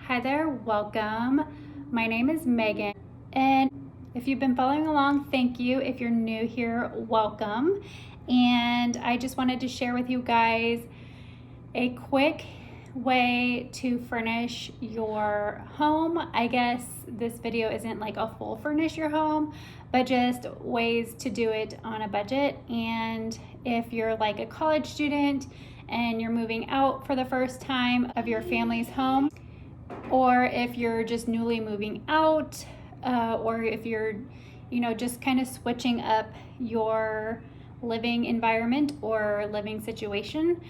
Hi there, welcome. My name is Megan, and if you've been following along, thank you. If you're new here, welcome. And I just wanted to share with you guys a quick way to furnish your home. I guess this video isn't like a full furnish your home, but just ways to do it on a budget. And if you're like a college student and you're moving out for the first time of your family's home, or if you're just newly moving out, or if you're, just kind of switching up your living environment or living situation,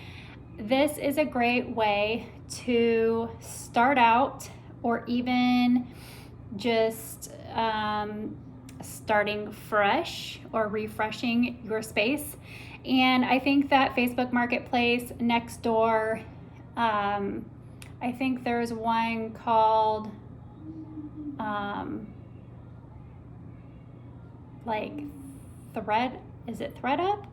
this is a great way to start out, or even just starting fresh or refreshing your space. And I think that Facebook Marketplace, Nextdoor, I think there's one called like Thread. Is it ThreadUp?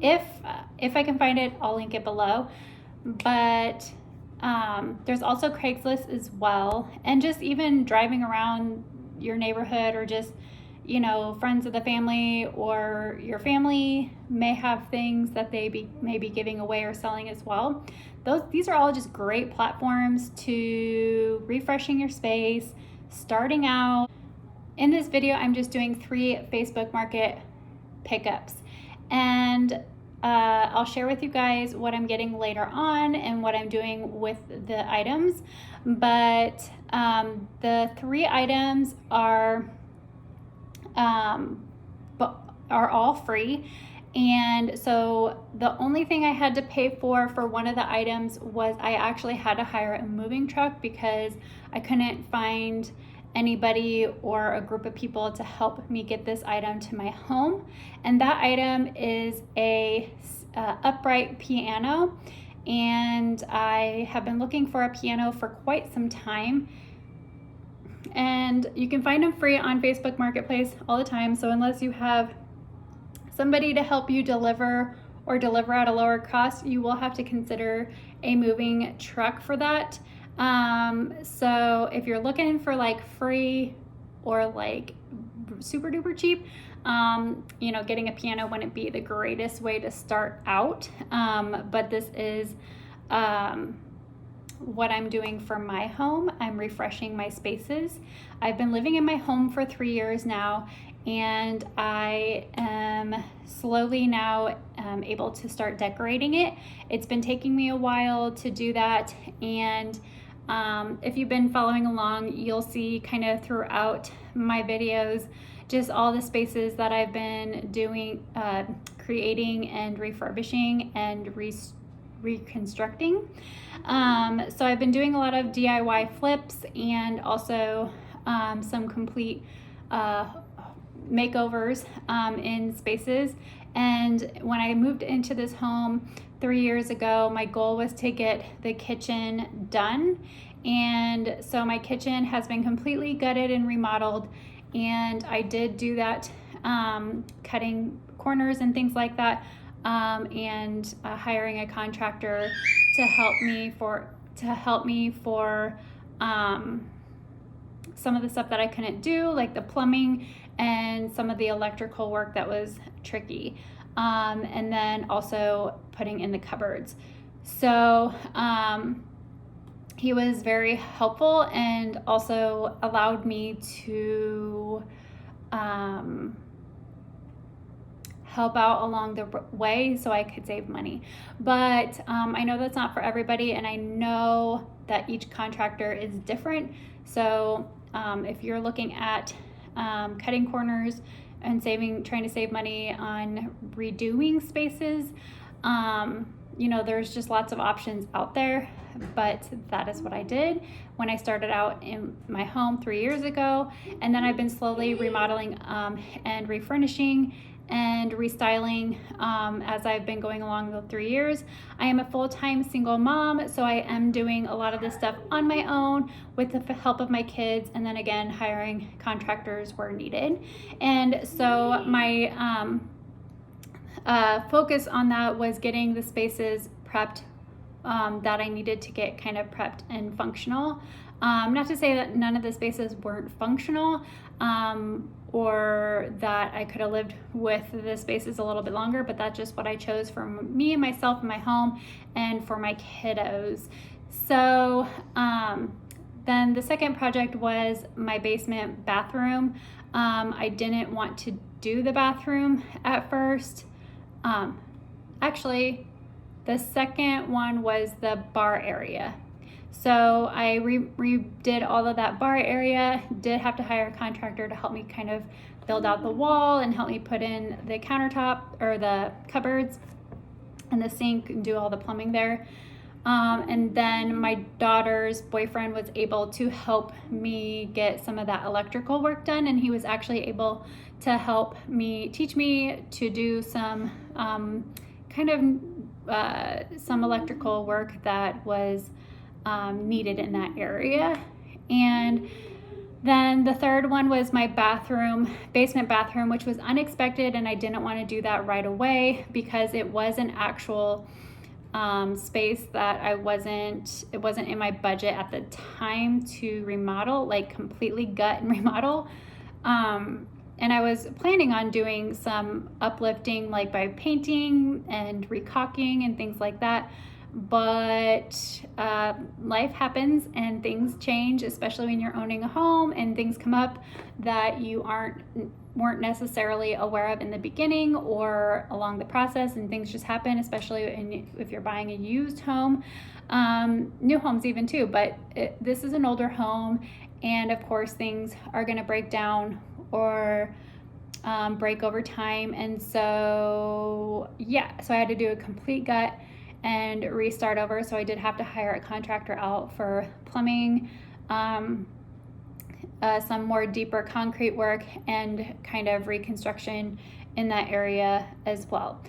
If I can find it, I'll link it below. But there's also Craigslist as well, and just even driving around your neighborhood, or just friends of the family or your family may have things that they may be giving away or selling as well. These are all just great platforms to refreshing your space, starting out. In this video, I'm just doing 3 Facebook Market pickups, and I'll share with you guys what I'm getting later on and what I'm doing with the items. But the 3 items are all free. And so the only thing I had to pay for one of the items was I actually had to hire a moving truck because I couldn't find anybody or a group of people to help me get this item to my home. And that item is a upright piano, and I have been looking for a piano for quite some time. And you can find them free on Facebook Marketplace all the time. So unless you have somebody to help you deliver or deliver at a lower cost, you will have to consider a moving truck for that. So if you're looking for like free or like super duper cheap, getting a piano wouldn't be the greatest way to start out. But this is what I'm doing for my home. I'm refreshing my spaces. I've been living in my home for 3 years now, and I am slowly now able to start decorating it. It's been taking me a while to do that, and if you've been following along, you'll see kind of throughout my videos just all the spaces that I've been doing, creating and refurbishing and reconstructing. So I've been doing a lot of DIY flips, and also some complete makeovers in spaces. And when I moved into this home 3 years ago, my goal was to get the kitchen done. And so my kitchen has been completely gutted and remodeled, and I did do that, cutting corners and things like that, and hiring a contractor to help me for some of the stuff that I couldn't do, like the plumbing and some of the electrical work that was tricky, and then also putting in the cupboards. So he was very helpful, and also allowed me to help out along the way so I could save money. But I know that's not for everybody, and I know that each contractor is different. So if you're looking at cutting corners and trying to save money on redoing spaces, there's just lots of options out there. But that is what I did when I started out in my home 3 years ago. And then I've been slowly remodeling and refurnishing and restyling as I've been going along the 3 years. I am a full-time single mom, so I am doing a lot of this stuff on my own with the help of my kids, and then again hiring contractors where needed. And so my focus on that was getting the spaces prepped that I needed to get kind of prepped and functional. Not to say that none of the spaces weren't functional, or that I could have lived with the spaces a little bit longer, but that's just what I chose for me and myself and my home and for my kiddos. So then the second project was my basement bathroom. I didn't want to do the bathroom at first. Actually, the second one was the bar area. So I redid all of that bar area, did have to hire a contractor to help me kind of build out the wall and help me put in the countertop or the cupboards and the sink and do all the plumbing there. And then my daughter's boyfriend was able to help me get some of that electrical work done, and he was actually able to help me, teach me to do some some electrical work that was needed in that area. And then the third one was my basement bathroom, which was unexpected, and I didn't want to do that right away because it was an actual space that it wasn't in my budget at the time to remodel, like completely gut and remodel. And I was planning on doing some uplifting, like by painting and recaulking and things like that. But life happens and things change, especially when you're owning a home and things come up that you weren't necessarily aware of in the beginning or along the process, and things just happen, especially if you're buying a used home, new homes even too. But this is an older home, and of course things are going to break down or break over time. And so so I had to do a complete gut and restart over. So I did have to hire a contractor out for plumbing, some more deeper concrete work, and kind of reconstruction in that area as well.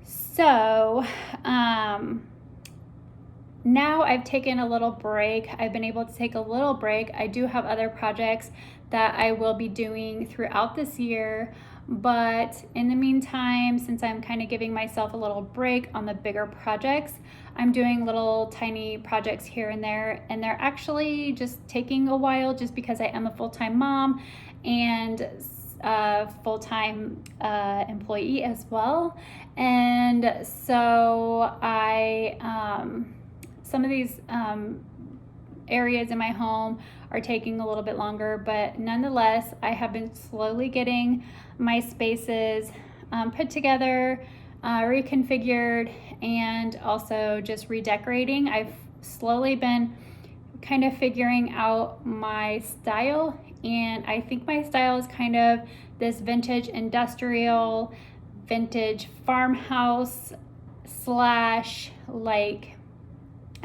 So now I've taken a little break. I've been able to take a little break. I do have other projects that I will be doing throughout this year, but in the meantime, since I'm kind of giving myself a little break on the bigger projects, I'm doing little tiny projects here and there, and they're actually just taking a while just because I am a full-time mom and a full-time employee as well. And so some of these areas in my home are taking a little bit longer, but nonetheless, I have been slowly getting my spaces put together, reconfigured, and also just redecorating. I've slowly been kind of figuring out my style, and I think my style is kind of this vintage industrial, vintage farmhouse / like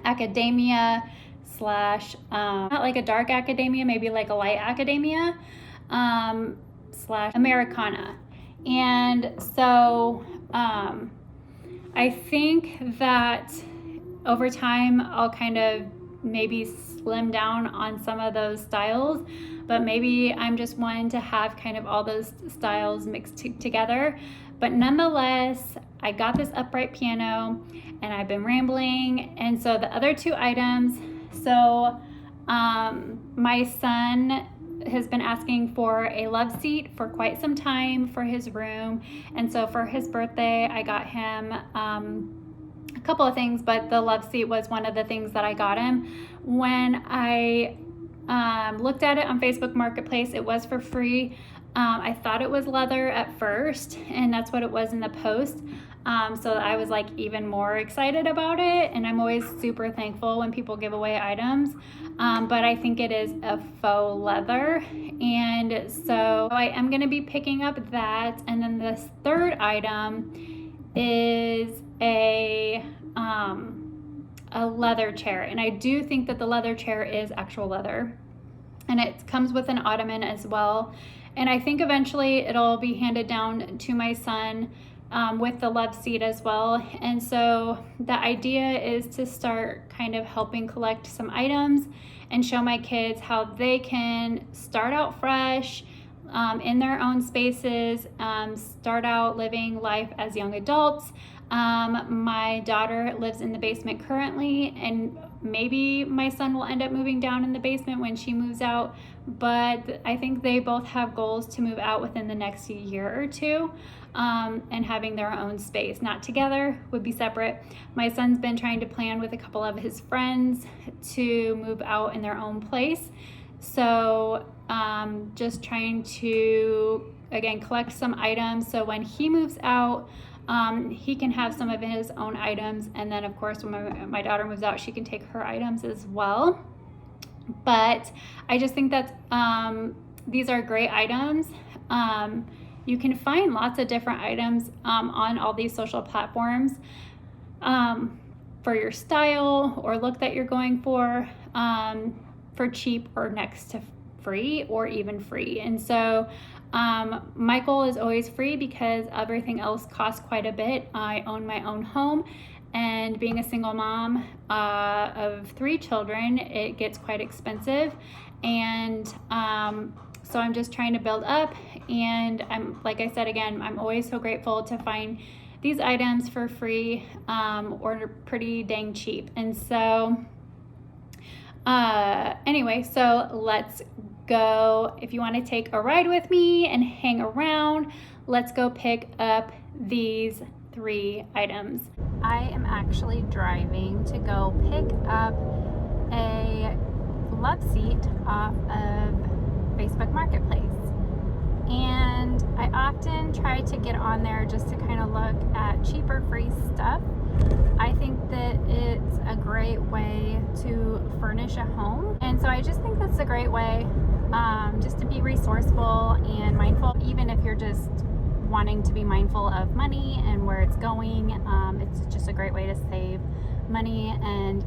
academia / not like a dark academia, maybe like a light academia / Americana. And so I think that over time I'll kind of maybe slim down on some of those styles, but maybe I'm just wanting to have kind of all those styles mixed together. But nonetheless, I got this upright piano and I've been rambling. And so the other two items, so my son has been asking for a love seat for quite some time for his room. And so for his birthday, I got him a couple of things, but the love seat was one of the things that I got him. When I looked at it on Facebook Marketplace, it was for free. I thought it was leather at first, and that's what it was in the post. So I was like even more excited about it, and I'm always super thankful when people give away items. But I think it is a faux leather, and so I am going to be picking up that. And then this third item is a leather chair, and I do think that the leather chair is actual leather, and it comes with an ottoman as well. And I think eventually it'll be handed down to my son with the love seat as well. And so the idea is to start kind of helping collect some items and show my kids how they can start out fresh in their own spaces, start out living life as young adults, My daughter lives in the basement currently, and maybe my son will end up moving down in the basement when she moves out, but I think they both have goals to move out within the next year or two, and having their own space. Not together, would be separate. My son's been trying to plan with a couple of his friends to move out in their own place. So just trying to, again, collect some items so when he moves out, he can have some of his own items, and then of course when my daughter moves out, she can take her items as well. But I just think that these are great items. You can find lots of different items on all these social platforms for your style or look that you're going for cheap or next to free or even free. And so my goal is always free because everything else costs quite a bit. I own my own home, and being a single mom of 3 children, it gets quite expensive. And so I'm just trying to build up, and I'm, like I said, again, I'm always so grateful to find these items for free or pretty dang cheap. And so anyway, so let's go. If you want to take a ride with me and hang around, let's go pick up these 3 items. I am actually driving to go pick up a love seat off of Facebook Marketplace. And I often try to get on there just to kind of look at cheaper free stuff. I think that it's a great way to furnish a home. And so I just think that's a great way just to be resourceful and mindful, even if you're just wanting to be mindful of money and where it's going. It's just a great way to save money and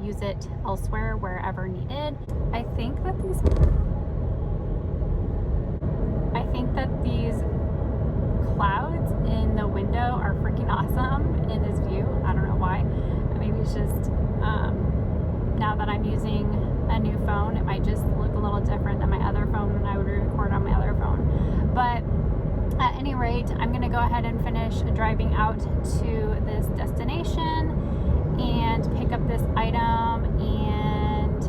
use it elsewhere wherever needed. I think that these clouds in the window are freaking awesome in this view. I don't know why. Maybe it's just now that I'm using a new phone, it might just look a little different than my other phone when I would record on my other phone. But at any rate, I'm going to go ahead and finish driving out to this destination and pick up this item. And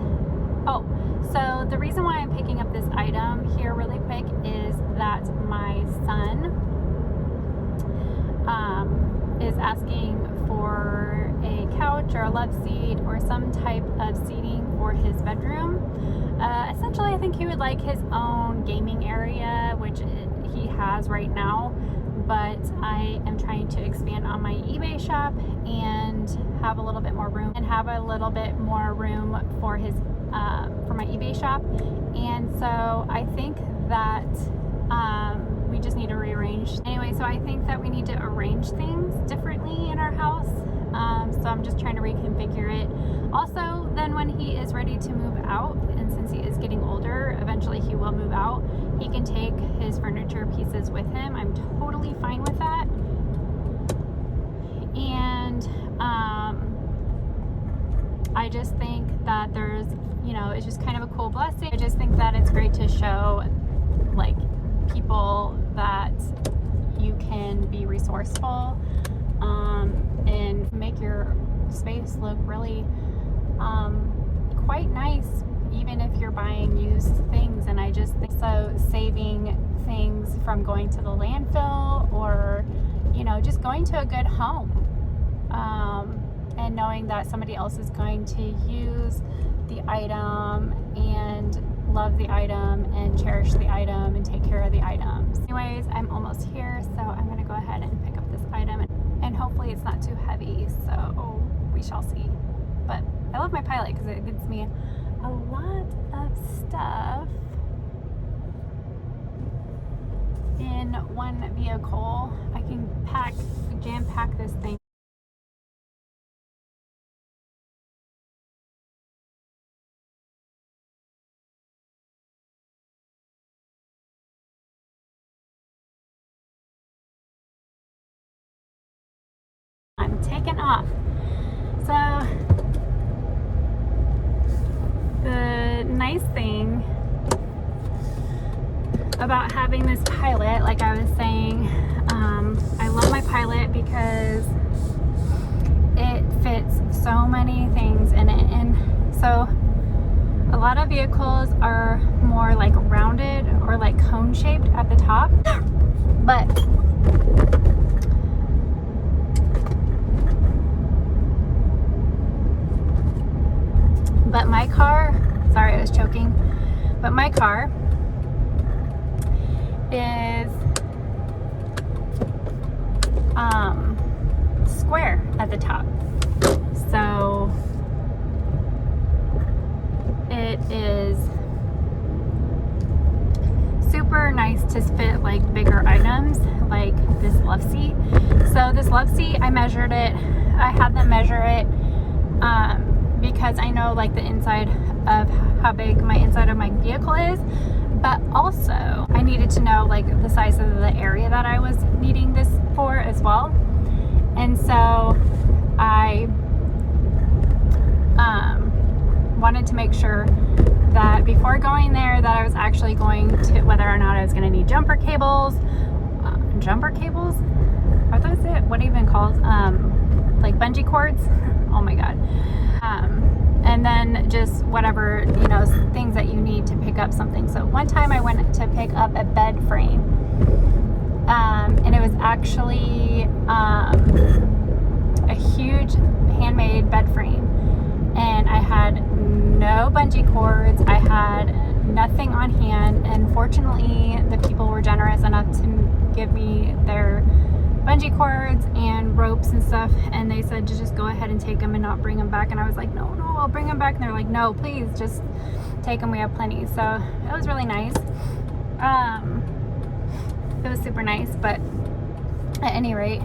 so the reason why I'm picking up this item here really quick is that my son is asking for a couch or a love seat or some type of seating for his bedroom. Essentially, I think he would like his own gaming area, which he has right now, but I am trying to expand on my eBay shop and have a little bit more room for his for my eBay shop. And so I think that we just need to rearrange. Anyway, so I think that we need to arrange things differently in our house. So I'm just trying to reconfigure it. Also, then when he is ready to move out, and since he is getting older, eventually he will move out, he can take his furniture pieces with him. I'm totally fine with that. And I just think that there's, it's just kind of a cool blessing. I just think that it's great to show like people that you can be resourceful and make your space look really quite nice, even if you're buying used things. And I just think so, saving things from going to the landfill or just going to a good home, and knowing that somebody else is going to use the item and love the item and cherish the item and take care of the items. Anyways, I'm almost here, so I'm gonna go ahead and pick up this item, and hopefully it's not too heavy, so we shall see. But I love my Pilot because it gives me a lot of stuff in one vehicle. I can jam pack this thing. I'm taking off. So the nice thing about having this Pilot, like I was saying, I love my Pilot because it fits so many things in it. And so a lot of vehicles are more like rounded or like cone shaped at the top, but my car, sorry I was choking, but my car is square at the top. So it is super nice to fit like bigger items like this love seat. So this love seat, I measured it. I had them measure it because I know like the inside of how big my inside of my vehicle is, but also I needed to know like the size of the area that I was needing this for as well. And so I wanted to make sure that before going there that I was actually going to, whether or not I was going to need jumper cables, are those it? What even called? Like bungee cords? Oh my God. And then just whatever, you know, things that you need to pick up something. So one time I went to pick up a bed frame, and it was actually a huge handmade bed frame, and I had no bungee cords. I had nothing on hand, and fortunately the people were generous enough to give me their bungee cords and ropes and stuff, and they said to just go ahead and take them and not bring them back. And I was like, no, I'll bring them back. And they're like, no, please just take them, we have plenty. So it was really nice. It was super nice. But at any rate,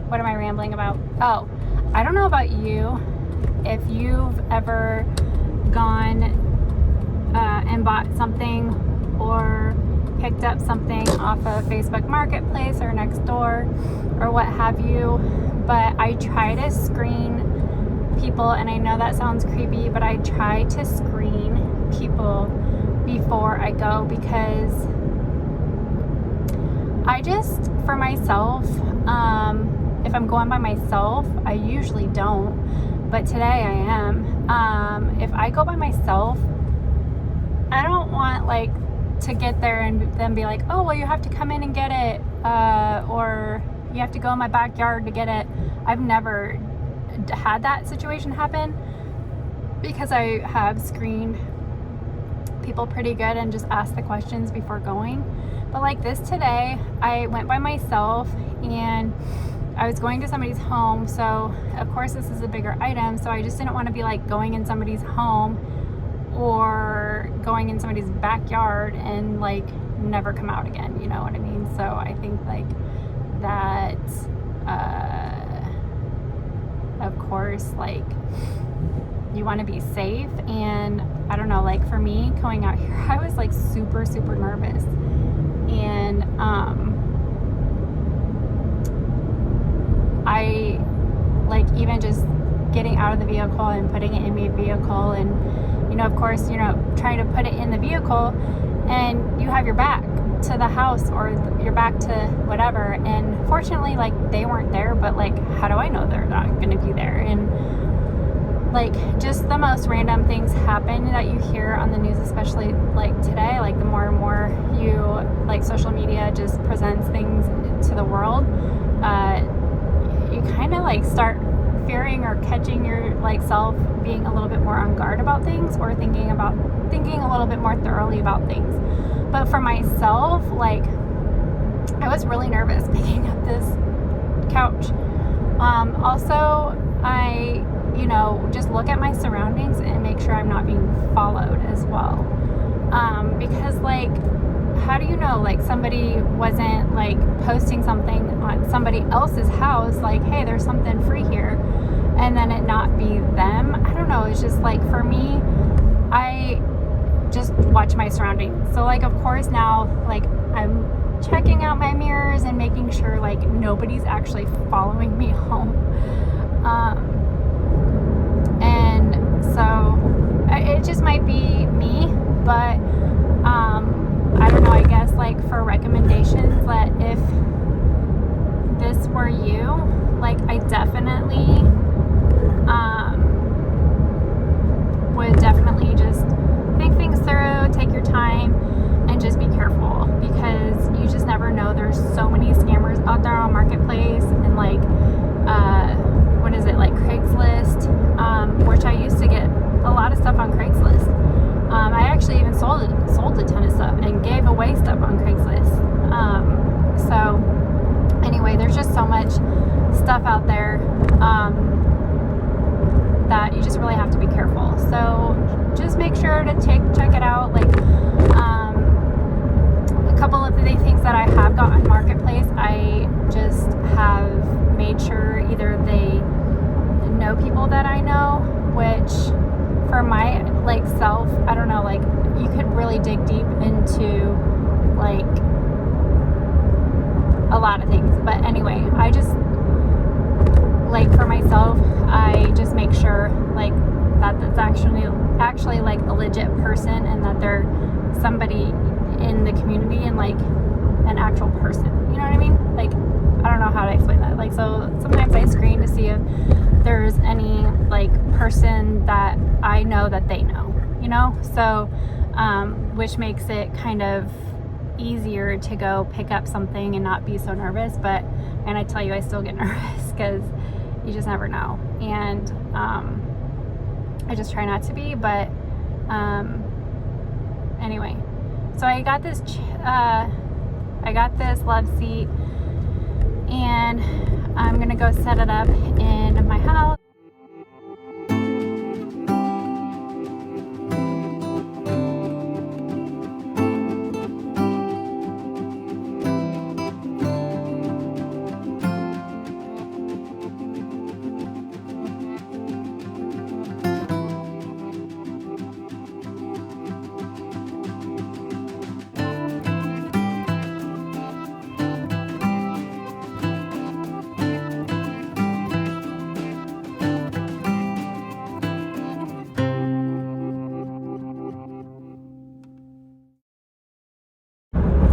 what am I rambling about? Oh, I don't know about you, if you've ever gone and bought something or picked up something off of Facebook Marketplace or Nextdoor or what have you, but I try to screen people, and I know that sounds creepy, but I try to screen people before I go, because I just, for myself, if I'm going by myself, I usually don't, but today I am. If I go by myself, I don't want like to get there and then be like, oh, well, you have to come in and get it, or you have to go in my backyard to get it. I've never had that situation happen because I have screened people pretty good and just asked the questions before going. But like this today, I went by myself and I was going to somebody's home, so of course this is a bigger item, so I just didn't want to be like going in somebody's home or going in somebody's backyard and like never come out again, you know what I mean? So I think like that, of course, like you want to be safe. And I don't know, like for me going out here, I was like super nervous, and I like even just getting out of the vehicle and putting it in my vehicle, and you know, of course, you know, trying to put it in the vehicle and you have your back to the house or your back to whatever, and fortunately like they weren't there, but like how do I know they're not going to be there? And like just the most random things happen that you hear on the news, especially like today, like the more and more you like social media just presents things to the world, you kind of like start fearing or catching your like self being a little bit more on guard about things, or thinking a little bit more thoroughly about things. But for myself, like I was really nervous picking up this couch. Also, I, you know, just look at my surroundings and make sure I'm not being followed as well. Because like, how do you know like somebody wasn't like posting something on somebody else's house, like, hey, there's something free here, and then it not be them? I don't know. It's just like, for me, I just watch my surroundings. So like, of course now, like I'm checking out my mirrors and making sure like nobody's actually following me home. And so it just might be me, but I don't know, I guess like for recommendations, that if that you just really have to be careful. So just make sure to check it out. Like a couple of the things that I have got on Marketplace, I just have made sure either they know people that I know, which for my like self, I don't know, like you could really dig deep into like a lot of things. But anyway, I just like for myself, I just make sure like that it's actually like a legit person, and that they're somebody in the community and like an actual person. You know what I mean? Like, I don't know how to explain that. Like, so sometimes I screen to see if there's any like person that I know that they know, you know? So, which makes it kind of easier to go pick up something and not be so nervous. But, and I tell you, I still get nervous because you just never know. And, I just try not to be, but, anyway, so I got this, love seat, and I'm gonna go set it up in my house.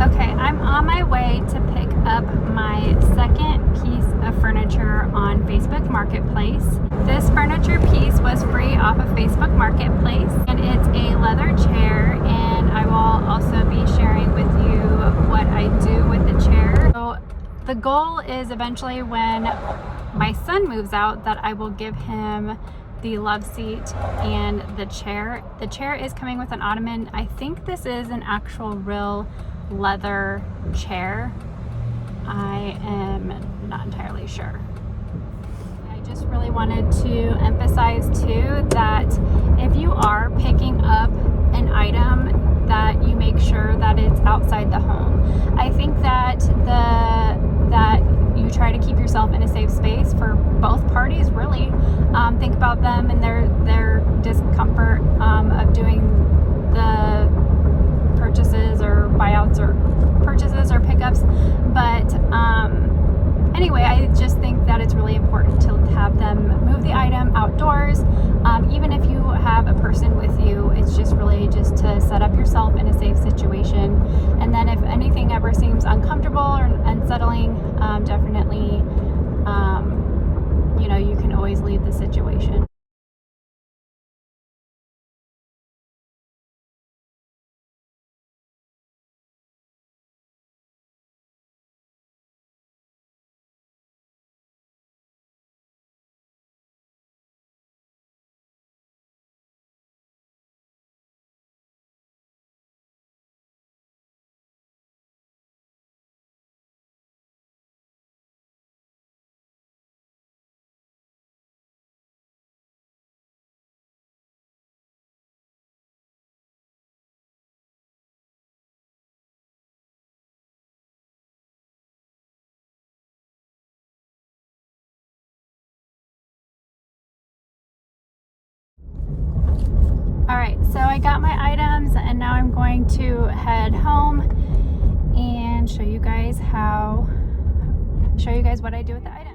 Okay, I'm on my way to pick up my second piece of furniture on Facebook Marketplace. This furniture piece was free off of Facebook Marketplace, and it's a leather chair, and I will also be sharing with you what I do with the chair. So the goal is eventually when my son moves out that I will give him the love seat and the chair. The chair is coming with an ottoman. I think this is an actual real leather chair. I am not entirely sure. I just really wanted to emphasize too that if you are picking up an item, that you make sure that it's outside the home. I think that you try to keep yourself in a safe space for both parties, really. Think about them and their discomfort of doing the purchases or buyouts or purchases or pickups. But anyway, I just think that it's really important to have them move the item outdoors. Even if you have a person with you, it's just really just to set up yourself in a safe situation. And then if anything ever seems uncomfortable or unsettling, definitely, you know, you can always leave the situation. All right, so I got my items, and now I'm going to head home and show you guys what I do with the items.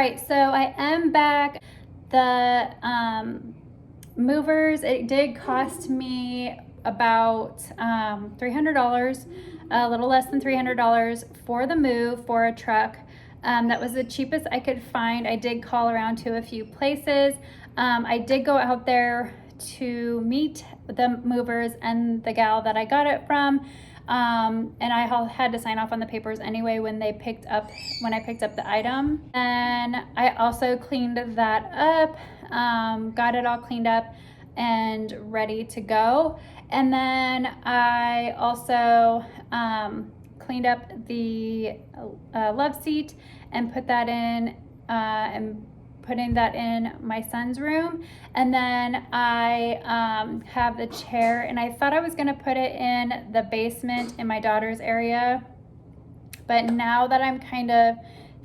right, so I am back. The movers, it did cost me about $300, a little less than $300 for the move for a truck. That was the cheapest I could find. I did call around to a few places. I did go out there to meet the movers and the gal that I got it from. And I had to sign off on the papers anyway when I picked up the item. And I also cleaned that up, got it all cleaned up and ready to go. And then I also cleaned up the love seat and put that in and putting that in my son's room. And then I have the chair, and I thought I was gonna put it in the basement in my daughter's area, but now that I'm kind of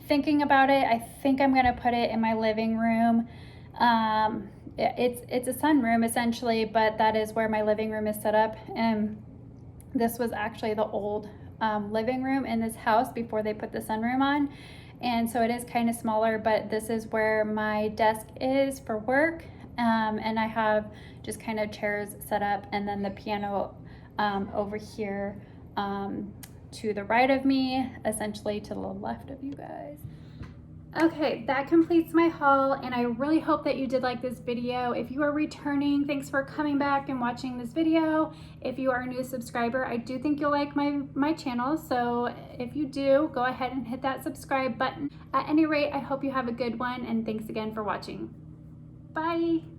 thinking about it, I think I'm gonna put it in my living room. It's a sunroom essentially, but that is where my living room is set up, and this was actually the old living room in this house before they put the sunroom on. And so it is kind of smaller, but this is where my desk is for work. And I have just kind of chairs set up, and then the piano over here to the right of me, essentially to the left of you guys. Okay, that completes my haul, and I really hope that you did like this video. If you are returning, thanks for coming back and watching this video. If you are a new subscriber, I do think you'll like my channel, so if you do, go ahead and hit that subscribe button. At any rate, I hope you have a good one, and thanks again for watching. Bye!